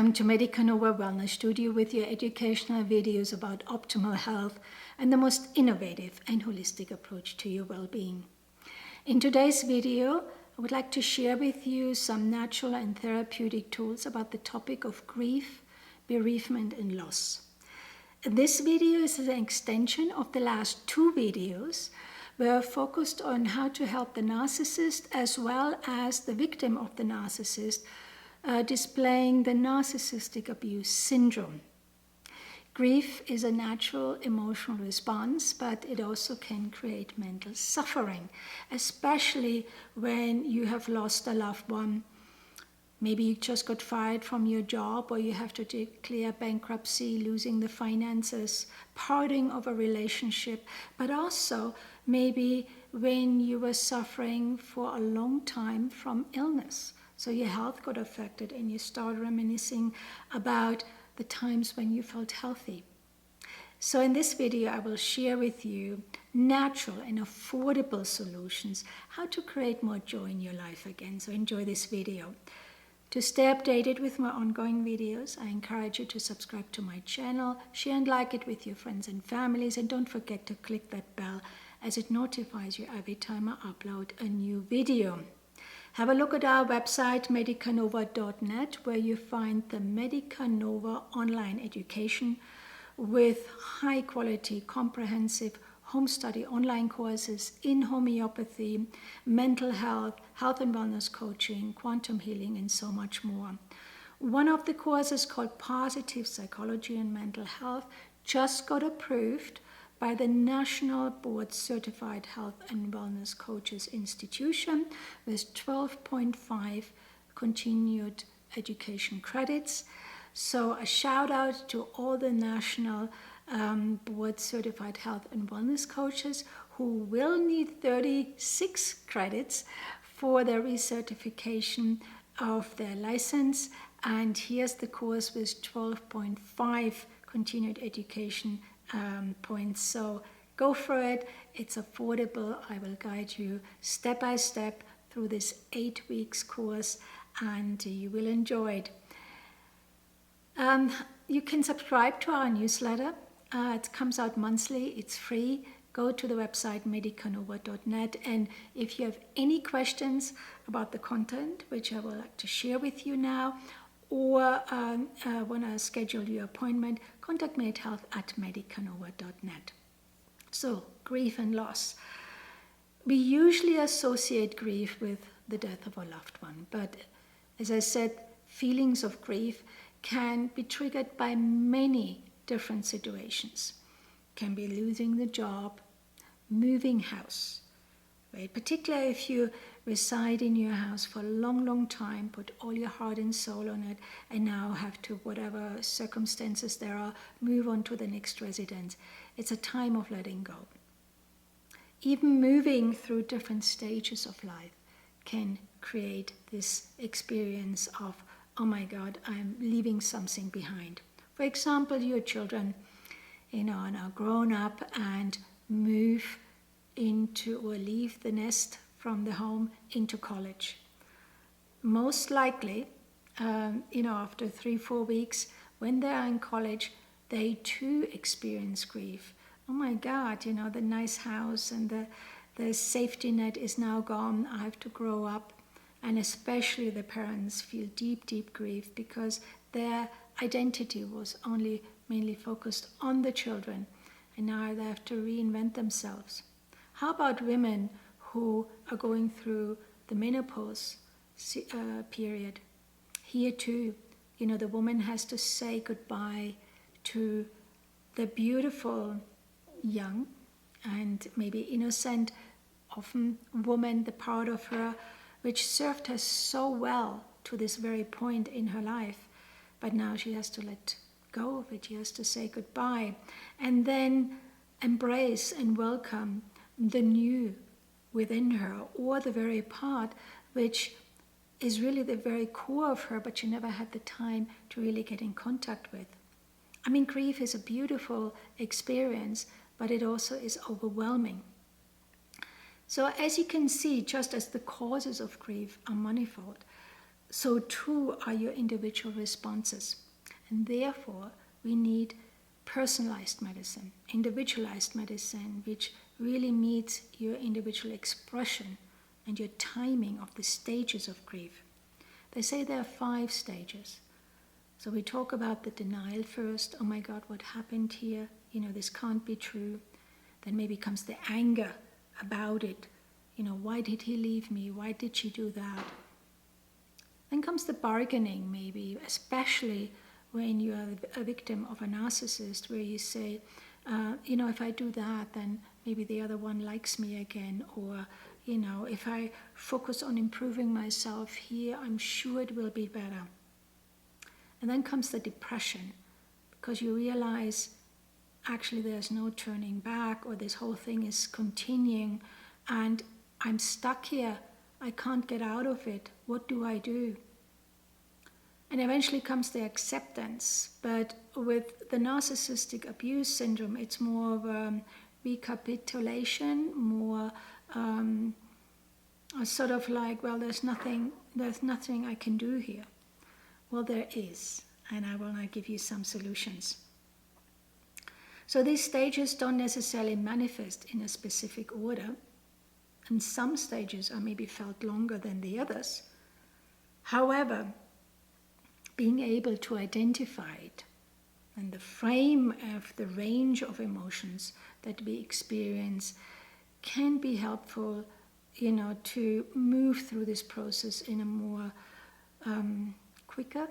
Welcome to Medica Nova Wellness Studio with your educational videos about optimal health and the most innovative and holistic approach to your well-being. In today's video, I would like to share with you some natural and therapeutic tools about the topic of grief, bereavement and loss. This video is an extension of the last two videos where I focused on how to help the narcissist as well as the victim of the narcissist displaying the narcissistic abuse syndrome. Grief is a natural emotional response, but it also can create mental suffering, especially when you have lost a loved one. Maybe you just got fired from your job, or you have to declare bankruptcy, losing the finances, parting of a relationship, but also maybe when you were suffering for a long time from illness. So your health got affected and you start reminiscing about the times when you felt healthy. So in this video, I will share with you natural and affordable solutions, how to create more joy in your life again. So enjoy this video. To stay updated with my ongoing videos, I encourage you to subscribe to my channel, share and like it with your friends and families, and don't forget to click that bell as it notifies you every time I upload a new video. Have a look at our website, medicanova.net, where you find the Medica Nova online education with high-quality, comprehensive home study online courses in homeopathy, mental health, health and wellness coaching, quantum healing, and so much more. One of the courses, called Positive Psychology and Mental Health, just got approved by the National Board Certified Health and Wellness Coaches Institution with 12.5 continued education credits. So a shout out to all the National Board Certified Health and Wellness Coaches who will need 36 credits for their recertification of their license. And here's the course with 12.5 continued education points. So go for it. It's affordable. I will guide you step by step through this 8 weeks course, and you will enjoy it. You can subscribe to our newsletter. It comes out monthly. It's free. Go to the website medicanova.net, and if you have any questions about the content, which I would like to share with you now, or want to schedule your appointment, contact me at health@medicanova.net. So, grief and loss. We usually associate grief with the death of a loved one, but as I said, feelings of grief can be triggered by many different situations. Can be losing the job, moving house, right? Particularly if you reside in your house for a long time, put all your heart and soul on it, and now have to, whatever circumstances there are, move on to the next residence. It's a time of letting go. Even moving through different stages of life can create this experience of, oh my God, I'm leaving something behind. For example, your children, are now grown up and move into or leave the nest from the home into college. Most likely, after 3-4 weeks, when they are in college, they too experience grief. Oh my God, the nice house and the safety net is now gone. I have to grow up. And especially the parents feel deep grief because their identity was only mainly focused on the children, and now they have to reinvent themselves. How about women who are going through the menopause period? Here too, the woman has to say goodbye to the beautiful, young, and maybe innocent, often woman, the part of her which served her so well to this very point in her life. But now she has to let go of it. She has to say goodbye and then embrace and welcome the new within her, or the very part which is really the very core of her, but she never had the time to really get in contact with. I mean, grief is a beautiful experience, but it also is overwhelming. So as you can see, just as the causes of grief are manifold, so too are your individual responses. And therefore, we need personalized medicine, individualized medicine, which really meets your individual expression and your timing of the stages of grief. They say there are 5 stages. So we talk about the denial first. Oh my God, what happened here? This can't be true. Then maybe comes the anger about it. Why did he leave me? Why did she do that? Then comes the bargaining, maybe, especially when you are a victim of a narcissist, where you say, if I do that, then maybe the other one likes me again. Or, if I focus on improving myself here, I'm sure it will be better. And then comes the depression, because you realize actually there's no turning back, or this whole thing is continuing, and I'm stuck here. I can't get out of it. What do I do? And eventually comes the acceptance. But with the narcissistic abuse syndrome, it's more of a recapitulation, more sort of like, well, there's nothing I can do here. Well, there is, and I will now give you some solutions. So these stages don't necessarily manifest in a specific order, and some stages are maybe felt longer than the others. However, being able to identify it and the frame of the range of emotions that we experience can be helpful, to move through this process in a more quicker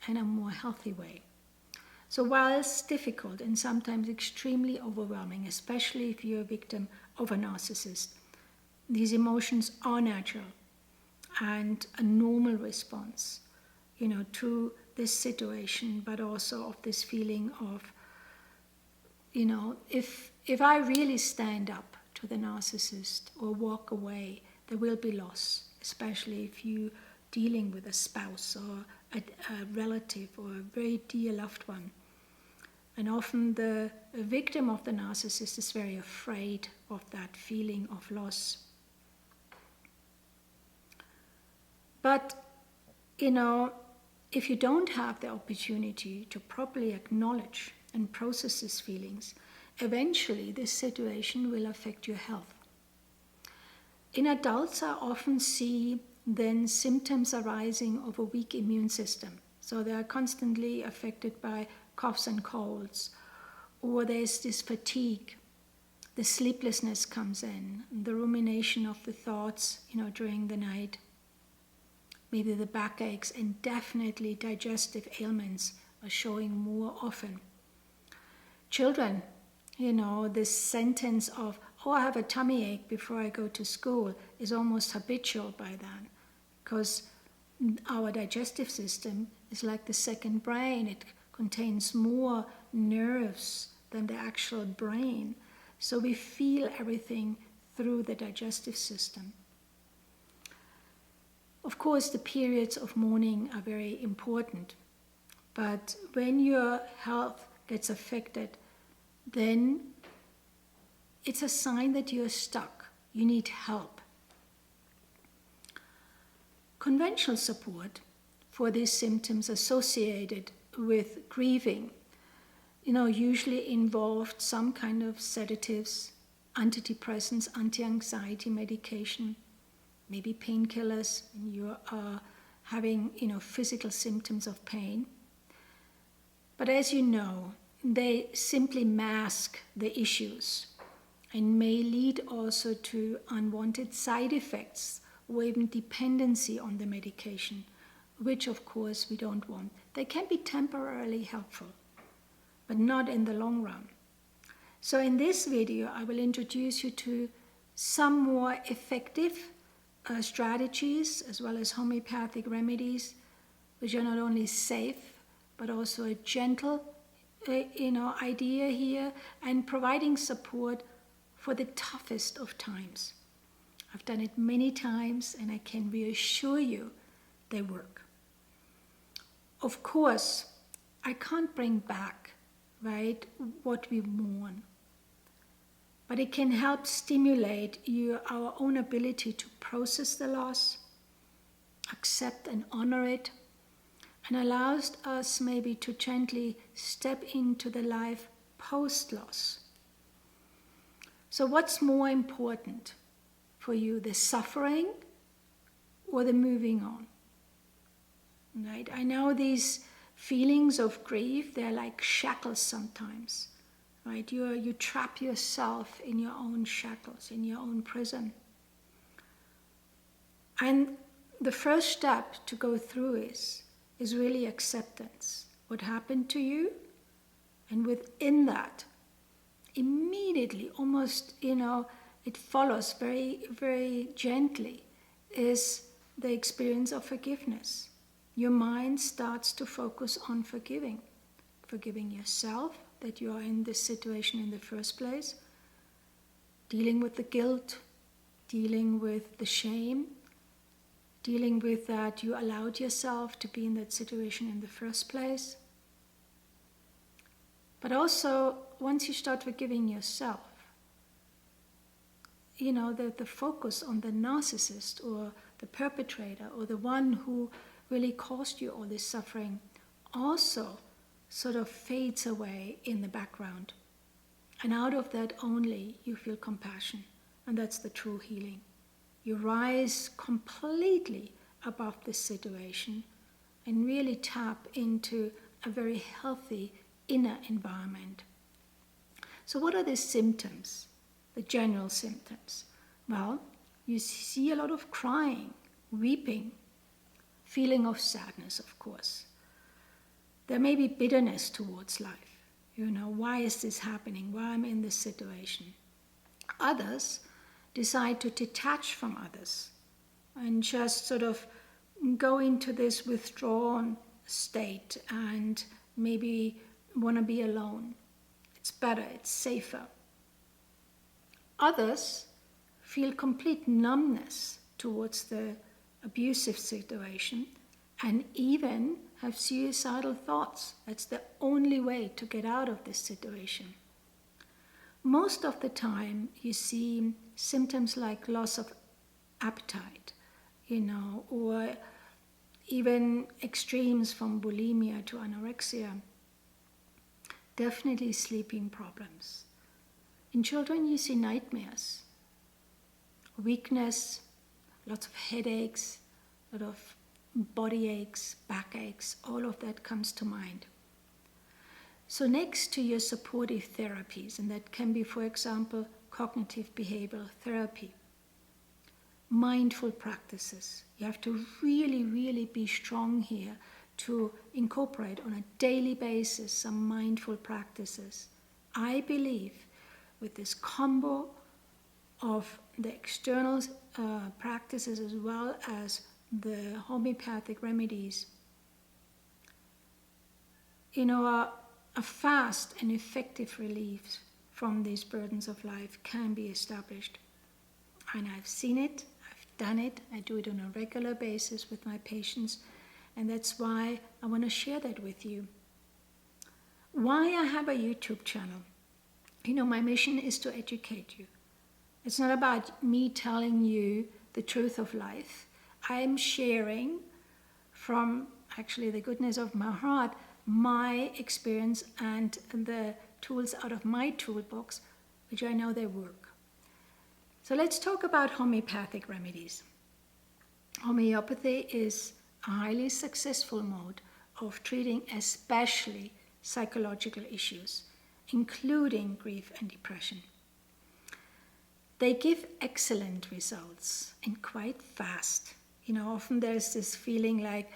and a more healthy way. So while it's difficult and sometimes extremely overwhelming, especially if you're a victim of a narcissist, these emotions are natural and a normal response, to this situation, but also of this feeling of, if I really stand up to the narcissist or walk away, there will be loss, especially if you're dealing with a spouse or a relative or a very dear loved one. And often the victim of the narcissist is very afraid of that feeling of loss. But, if you don't have the opportunity to properly acknowledge and process these feelings, eventually this situation will affect your health. In adults, I often see then symptoms arising of a weak immune system. So they are constantly affected by coughs and colds, or there's this fatigue. The sleeplessness comes in, the rumination of the thoughts, during the night. Maybe the backaches and definitely digestive ailments are showing more often. Children, this sentence of, oh, I have a tummy ache before I go to school is almost habitual by then, because our digestive system is like the second brain. It contains more nerves than the actual brain. So we feel everything through the digestive system. Of course, the periods of mourning are very important, but when your health gets affected, then it's a sign that you're stuck. You need help. Conventional support for these symptoms associated with grieving, usually involved some kind of sedatives, antidepressants, anti-anxiety medication, maybe painkillers when you are having, physical symptoms of pain. But as you know, they simply mask the issues and may lead also to unwanted side effects or even dependency on the medication, which of course we don't want. They can be temporarily helpful, but not in the long run. So in this video, I will introduce you to some more effective strategies as well as homeopathic remedies, which are not only safe, but also a gentle idea here, and providing support for the toughest of times. I've done it many times, and I can reassure you they work. Of course, I can't bring back, right, what we mourn, but it can help stimulate our own ability to process the loss, accept and honor it, and allows us maybe to gently step into the life post-loss. So what's more important for you, the suffering or the moving on? Right? I know these feelings of grief, they're like shackles sometimes. Right? You trap yourself in your own shackles, in your own prison. And the first step to go through is really acceptance. What happened to you? And within that, immediately, almost, it follows very, very gently, is the experience of forgiveness. Your mind starts to focus on forgiving yourself, that you are in this situation in the first place, dealing with the guilt, dealing with the shame, dealing with that you allowed yourself to be in that situation in the first place. But also, once you start forgiving yourself, the focus on the narcissist or the perpetrator or the one who really caused you all this suffering also sort of fades away in the background. And out of that only you feel compassion. And that's the true healing. You rise completely above this situation and really tap into a very healthy inner environment. So what are the symptoms, the general symptoms? Well, you see a lot of crying, weeping, feeling of sadness, of course. There may be bitterness towards life. Why is this happening? Why am I in this situation? Others decide to detach from others and just sort of go into this withdrawn state and maybe want to be alone. It's better, it's safer. Others feel complete numbness towards the abusive situation and even have suicidal thoughts. That's the only way to get out of this situation. Most of the time you see symptoms like loss of appetite, or even extremes from bulimia to anorexia. Definitely sleeping problems. In children you see nightmares, weakness, lots of headaches, a lot of body aches, backaches, all of that comes to mind. So next to your supportive therapies, and that can be, for example, cognitive behavioral therapy, mindful practices. You have to really, really be strong here to incorporate on a daily basis some mindful practices. I believe with this combo of the external practices as well as the homeopathic remedies, a fast and effective relief from these burdens of life can be established. And I've seen it, I've done it, I do it on a regular basis with my patients, and that's why I want to share that with you. Why I have a YouTube channel? My mission is to educate you. It's not about me telling you the truth of life. I'm sharing from actually the goodness of my heart, my experience and the tools out of my toolbox, which I know they work. So let's talk about homeopathic remedies. Homeopathy is a highly successful mode of treating especially psychological issues, including grief and depression. They give excellent results and quite fast. Often there's this feeling like,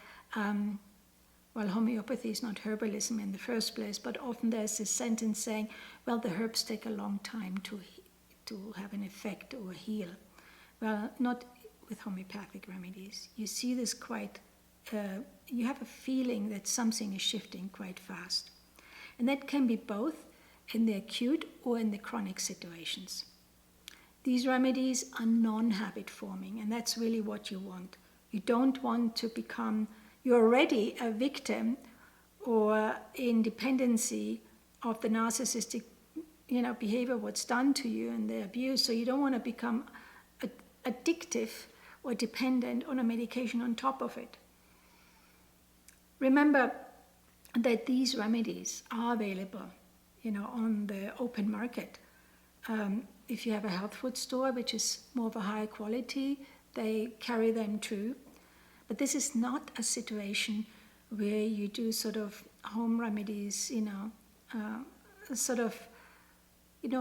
homeopathy is not herbalism in the first place, but often there's this sentence saying, well, the herbs take a long time to have an effect or heal. Well, not with homeopathic remedies. You see this you have a feeling that something is shifting quite fast. And that can be both in the acute or in the chronic situations. These remedies are non-habit forming, and that's really what you want. You don't want to become, you're already a victim or in dependency of the narcissistic behavior, what's done to you and the abuse, so you don't want to become addictive or dependent on a medication on top of it. Remember that these remedies are available, on the open market. If you have a health food store, which is more of a higher quality, they carry them too. But this is not a situation where you do sort of home remedies,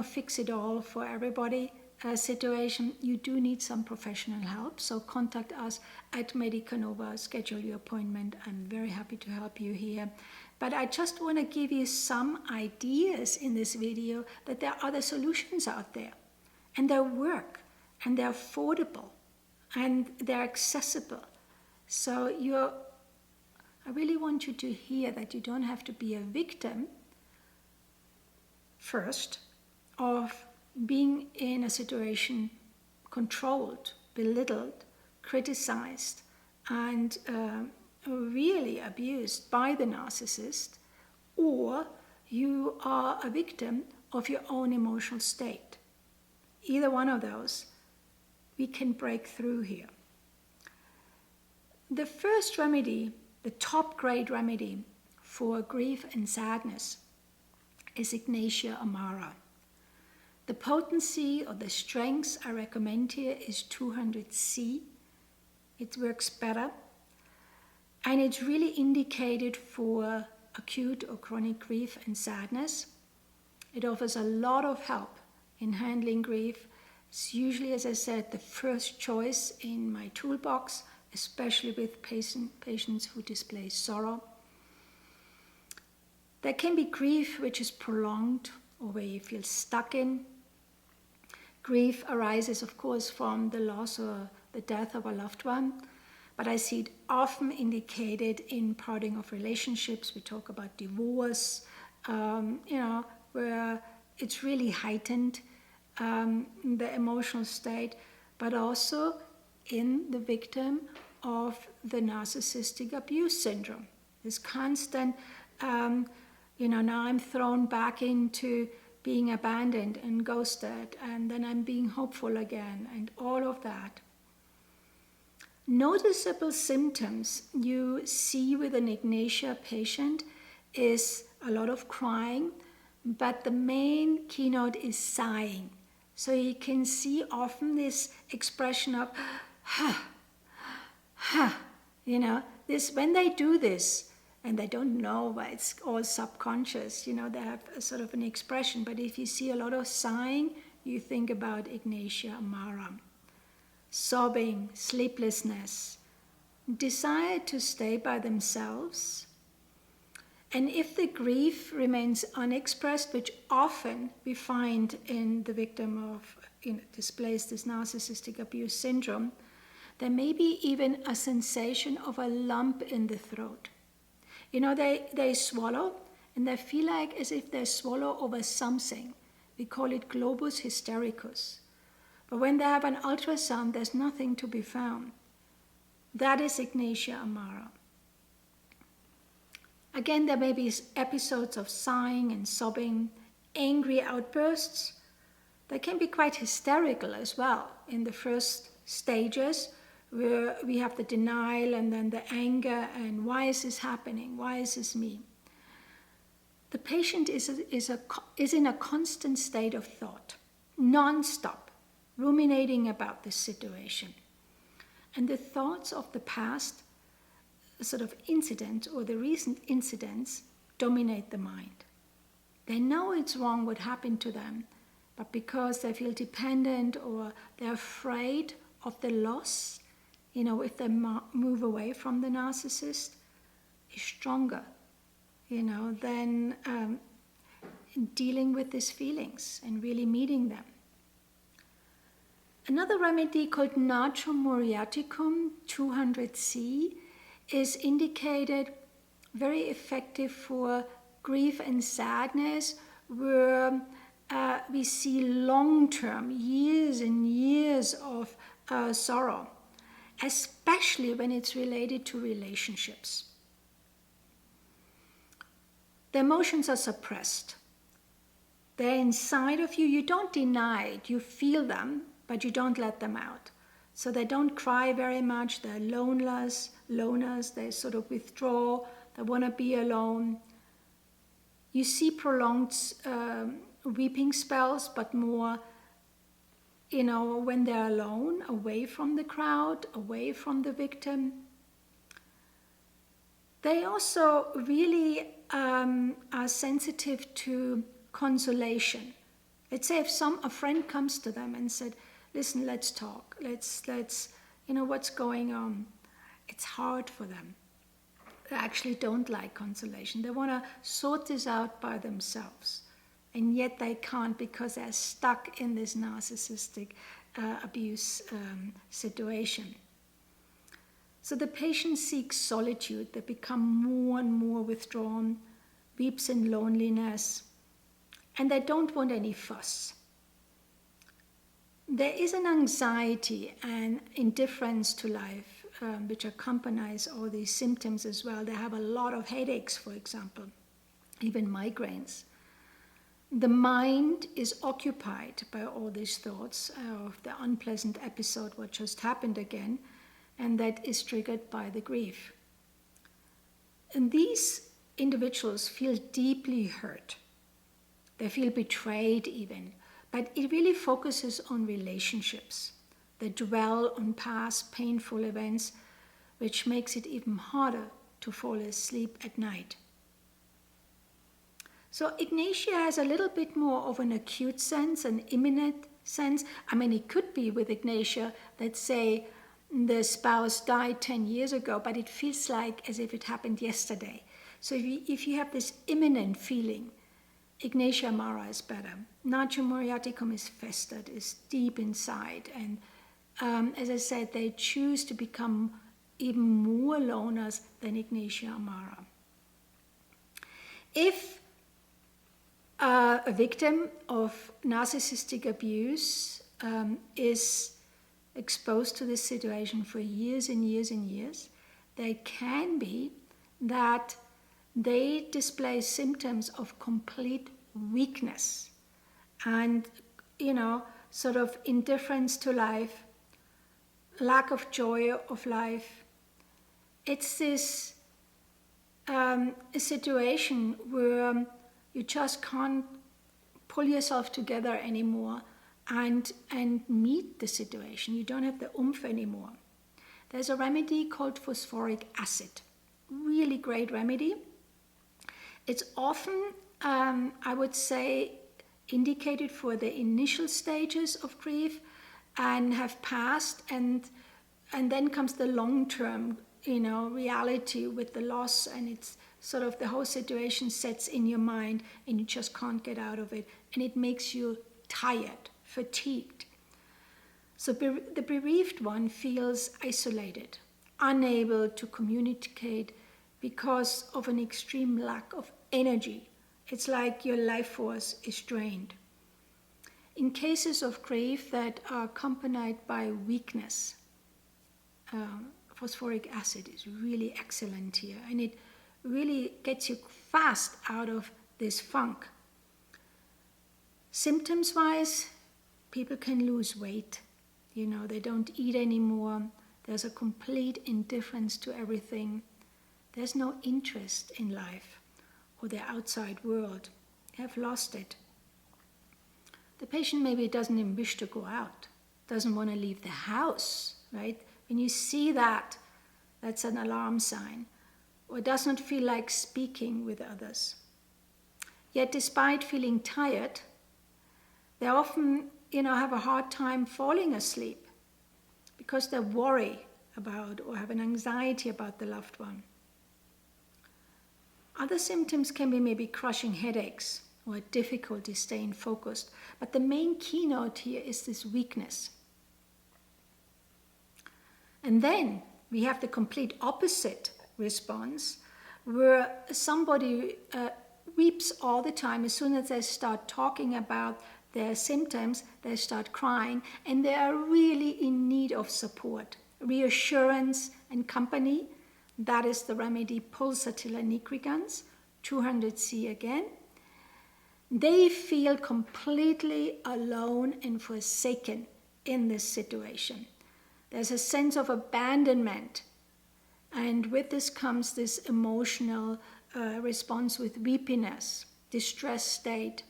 fix it all for everybody situation. You do need some professional help, so contact us at Medica Nova, schedule your appointment. I'm very happy to help you here. But I just want to give you some ideas in this video that there are other solutions out there, and they work, and they're affordable, and they're accessible. So I really want you to hear that you don't have to be a victim first of being in a situation controlled, belittled, criticized, and really abused by the narcissist, or you are a victim of your own emotional state. Either one of those, we can break through here. The first remedy, the top grade remedy for grief and sadness, is Ignatia amara. The potency or the strength I recommend here is 200C. It works better. And it's really indicated for acute or chronic grief and sadness. It offers a lot of help in handling grief. It's usually, as I said, the first choice in my toolbox, especially with patients who display sorrow. There can be grief which is prolonged or where you feel stuck in. Grief arises, of course, from the loss or the death of a loved one, but I see it often indicated in parting of relationships. We talk about divorce, where it's really heightened, the emotional state, but also in the victim of the narcissistic abuse syndrome. This constant, now I'm thrown back into being abandoned and ghosted, and then I'm being hopeful again, and all of that. Noticeable symptoms you see with an Ignatia patient is a lot of crying, but the main keynote is sighing. So you can see often this expression of, this, when they do this, and they don't know why it's all subconscious, they have a sort of an expression. But if you see a lot of sighing, you think about Ignatia amara. Sobbing, sleeplessness, desire to stay by themselves. And if the grief remains unexpressed, which often we find in the victim of displays this narcissistic abuse syndrome, there may be even a sensation of a lump in the throat. They swallow, and they feel like as if they swallow over something. We call it globus hystericus. But when they have an ultrasound, there's nothing to be found. That is Ignatia amara. Again, there may be episodes of sighing and sobbing, angry outbursts. They can be quite hysterical as well in the first stages, where we have the denial and then the anger, and why is this happening? Why is this me? The patient is in a constant state of thought, non-stop, ruminating about this situation. And the thoughts of the past sort of incident or the recent incidents dominate the mind. They know it's wrong what happened to them, but because they feel dependent or they're afraid of the loss, if they move away from the narcissist, is stronger, than dealing with these feelings and really meeting them. Another remedy called Natrum muriaticum 200C is indicated very effective for grief and sadness, where we see long-term, years and years of sorrow, especially when it's related to relationships. The emotions are suppressed. They're inside of you. You don't deny it. You feel them, but you don't let them out. So they don't cry very much, they're loners, they sort of withdraw, they want to be alone. You see prolonged weeping spells, but more, when they're alone, away from the crowd, away from the victim. They also really are sensitive to consolation. Let's say if a friend comes to them and said, listen, let's talk, let's what's going on. It's hard for them. They actually don't like consolation. They want to sort this out by themselves. And yet they can't because they're stuck in this narcissistic abuse situation. So the patient seeks solitude. They become more and more withdrawn, weeps in loneliness, and they don't want any fuss. There is an anxiety and indifference to life which accompanies all these symptoms as well. They have a lot of headaches, for example, even migraines. The mind is occupied by all these thoughts of the unpleasant episode, what just happened again, and that is triggered by the grief. And these individuals feel deeply hurt. They feel betrayed even, but it really focuses on relationships. They dwell on past painful events, which makes it even harder to fall asleep at night. So Ignatia has a little bit more of an acute sense, an imminent sense. I mean, it could be with Ignatia that, say, the spouse died 10 years ago, but it feels like as if it happened yesterday. So if you have this imminent feeling, Ignatia Amara is better. Natrium muriaticum is festered, is deep inside. And as I said, they choose to become even more loners than Ignatia Amara. If a victim of narcissistic abuse is exposed to this situation for years and years and years, there can be that they display symptoms of complete weakness and, sort of indifference to life, lack of joy of life. It's this a situation where you just can't pull yourself together anymore and meet the situation. You don't have the oomph anymore. There's a remedy called phosphoric acid. Really great remedy. It's often, I would say, indicated for the initial stages of grief and have passed, and then comes the long-term, reality with the loss, and it's sort of the whole situation sets in your mind and you just can't get out of it, and it makes you tired, fatigued. So the bereaved one feels isolated, unable to communicate because of an extreme lack of energy. It's like your life force is drained. In cases of grief that are accompanied by weakness, phosphoric acid is really excellent here, and it really gets you fast out of this funk. Symptoms-wise, people can lose weight. They don't eat anymore. There's a complete indifference to everything. There's no interest in life or the outside world. They have lost it. The patient maybe doesn't even wish to go out, doesn't want to leave the house, right? When you see that, that's an alarm sign, or does not feel like speaking with others. Yet despite feeling tired, they often, have a hard time falling asleep because they worry about or have an anxiety about the loved one. Other symptoms can be maybe crushing headaches or difficulty staying focused, but the main keynote here is this weakness. And then we have the complete opposite response, where somebody weeps all the time. As soon as they start talking about their symptoms, they start crying, and they are really in need of support, reassurance, and company. That is the remedy Pulsatilla nigricans, 200C again. They feel completely alone and forsaken in this situation. There's a sense of abandonment. And with this comes this emotional response with weepiness, distress state.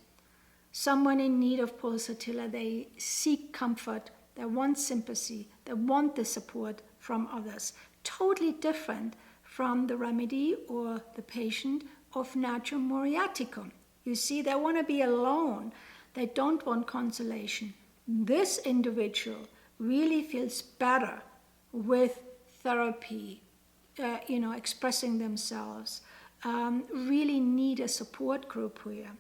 Someone in need of Pulsatilla, they seek comfort, they want sympathy, they want the support from others. Totally different from the remedy or the patient of Natrium muriaticum. You see, they want to be alone. They don't want consolation. This individual really feels better with therapy, expressing themselves, really need a support group here.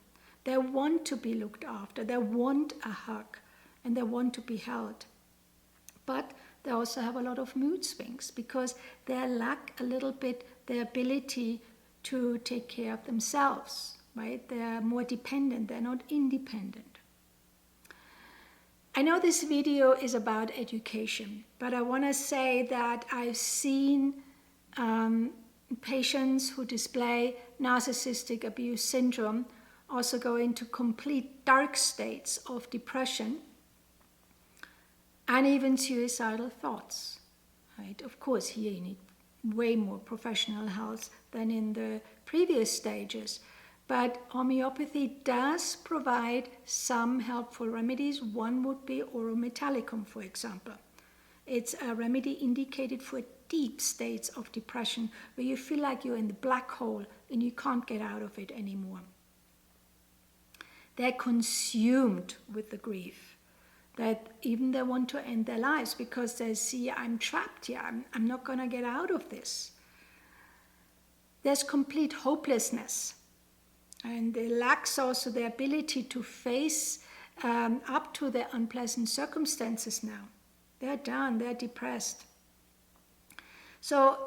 They want to be looked after, they want a hug, and they want to be held. But they also have a lot of mood swings because they lack a little bit the ability to take care of themselves, right? They're more dependent, they're not independent. I know this video is about education, but I want to say that I've seen patients who display narcissistic abuse syndrome also go into complete dark states of depression and even suicidal thoughts, right? Of course, here you need way more professional help than in the previous stages, but homeopathy does provide some helpful remedies. One would be orometallicum, for example. It's a remedy indicated for deep states of depression where you feel like you're in the black hole and you can't get out of it anymore. They're consumed with the grief that even they want to end their lives because they see, I'm trapped here, I'm not going to get out of this. There's complete hopelessness, and they lack also the ability to face up to the unpleasant circumstances now. They're done, they're depressed. So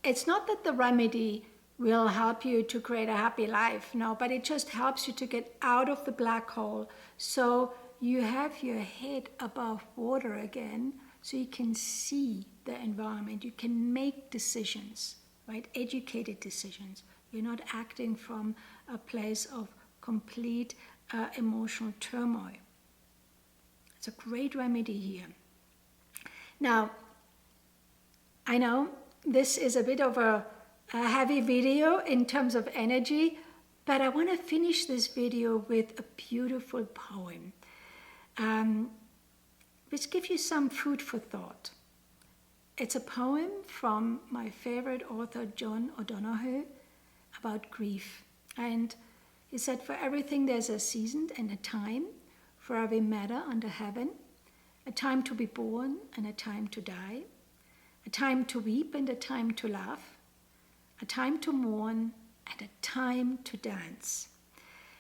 it's not that the remedy will help you to create a happy life, no, but it just helps you to get out of the black hole so you have your head above water again, so you can see the environment, you can make decisions, right? Educated decisions. You're not acting from a place of complete emotional turmoil. It's a great remedy here. Now, I know this is a bit of a heavy video in terms of energy, but I want to finish this video with a beautiful poem, which gives you some food for thought. It's a poem from my favorite author, John O'Donoghue, about grief. And he said, for everything there's a season and a time, for every matter under heaven, a time to be born and a time to die, a time to weep and a time to laugh, a time to mourn and a time to dance.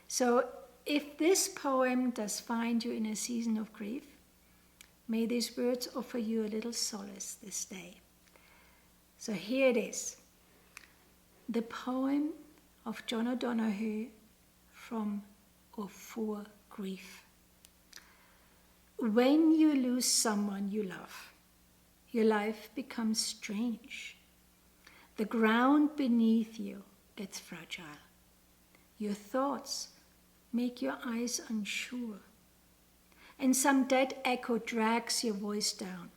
So if this poem does find you in a season of grief, may these words offer you a little solace this day. So here it is, the poem of John O'Donoghue from or for grief. When you lose someone you love, your life becomes strange. The ground beneath you gets fragile. Your thoughts make your eyes unsure. And some dead echo drags your voice down,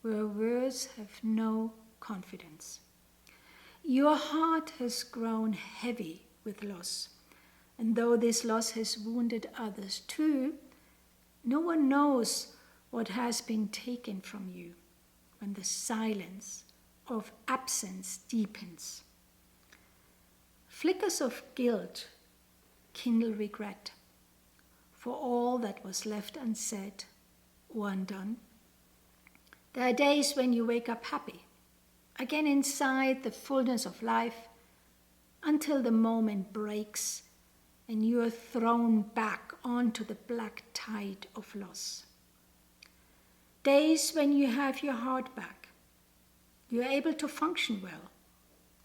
where words have no confidence. Your heart has grown heavy with loss, and though this loss has wounded others too, no one knows what has been taken from you when the silence of absence deepens. Flickers of guilt kindle regret for all that was left unsaid or undone. There are days when you wake up happy, again inside the fullness of life, until the moment breaks and you are thrown back onto the black tide of loss. Days when you have your heart back, you are able to function well,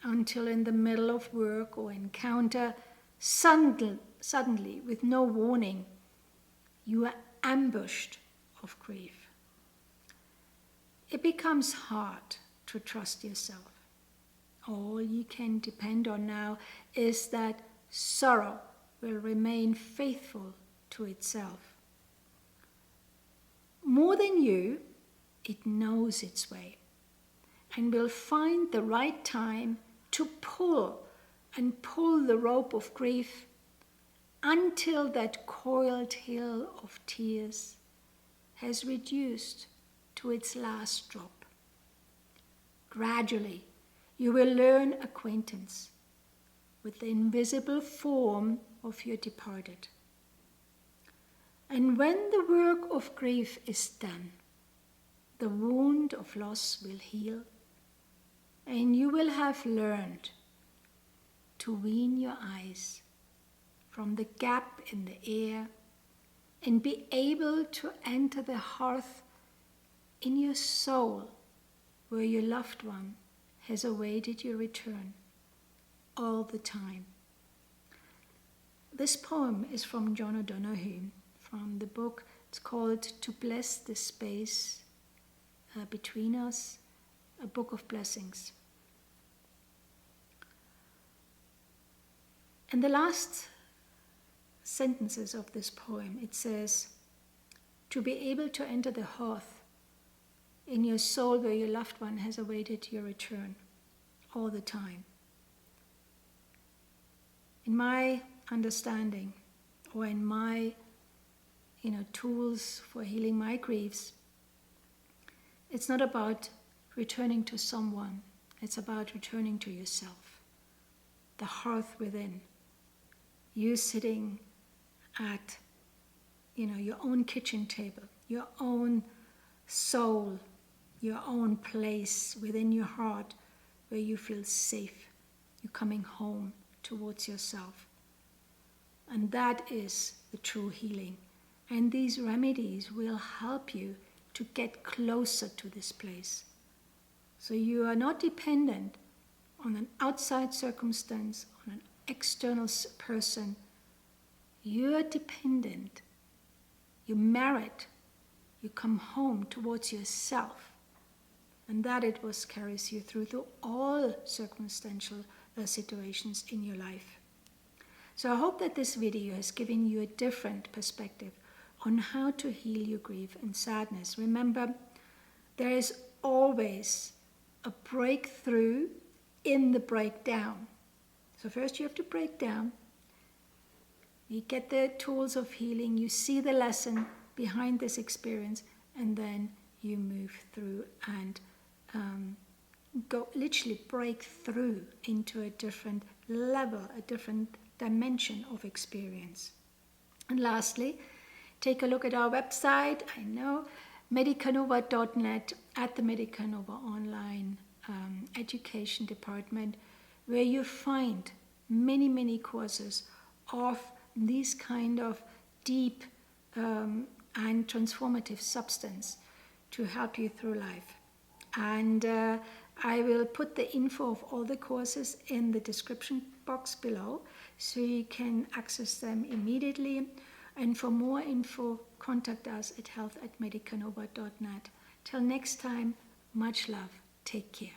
until in the middle of work or encounter, suddenly, with no warning, you are ambushed of grief. It becomes hard to trust yourself. All you can depend on now is that sorrow will remain faithful to itself. More than you, it knows its way and will find the right time to pull the rope of grief until that coiled hill of tears has reduced to its last drop. Gradually, you will learn acquaintance with the invisible form of your departed. And when the work of grief is done, the wound of loss will heal, and you will have learned to wean your eyes from the gap in the air and be able to enter the hearth in your soul where your loved one has awaited your return all the time. This poem is from John O'Donoghue, from the book. It's called To Bless the Space Between Us, a book of blessings. In the last sentences of this poem, it says, to be able to enter the hearth in your soul where your loved one has awaited your return all the time. In my understanding, or in my tools for healing my griefs, it's not about returning to someone, it's about returning to yourself, the hearth within. You sitting at your own kitchen table, your own soul, your own place within your heart where you feel safe. You're coming home towards yourself. And that is the true healing. And these remedies will help you to get closer to this place. So you are not dependent on an outside circumstance, on an external person. You are dependent. You merit. You come home towards yourself. And that it was carries you through all circumstantial situations in your life. So I hope that this video has given you a different perspective on how to heal your grief and sadness. Remember, there is always a breakthrough in the breakdown. So first you have to break down. You get the tools of healing, you see the lesson behind this experience, and then you move through and literally break through into a different level, a different dimension of experience. And lastly, take a look at our website. I know, medicanova.net, at the Medica Nova online education department, where you find many courses of these kind of deep and transformative substance to help you through life. And I will put the info of all the courses in the description box below, so you can access them immediately. And for more info, contact us at health@medicanova.net. Till next time, much love. Take care.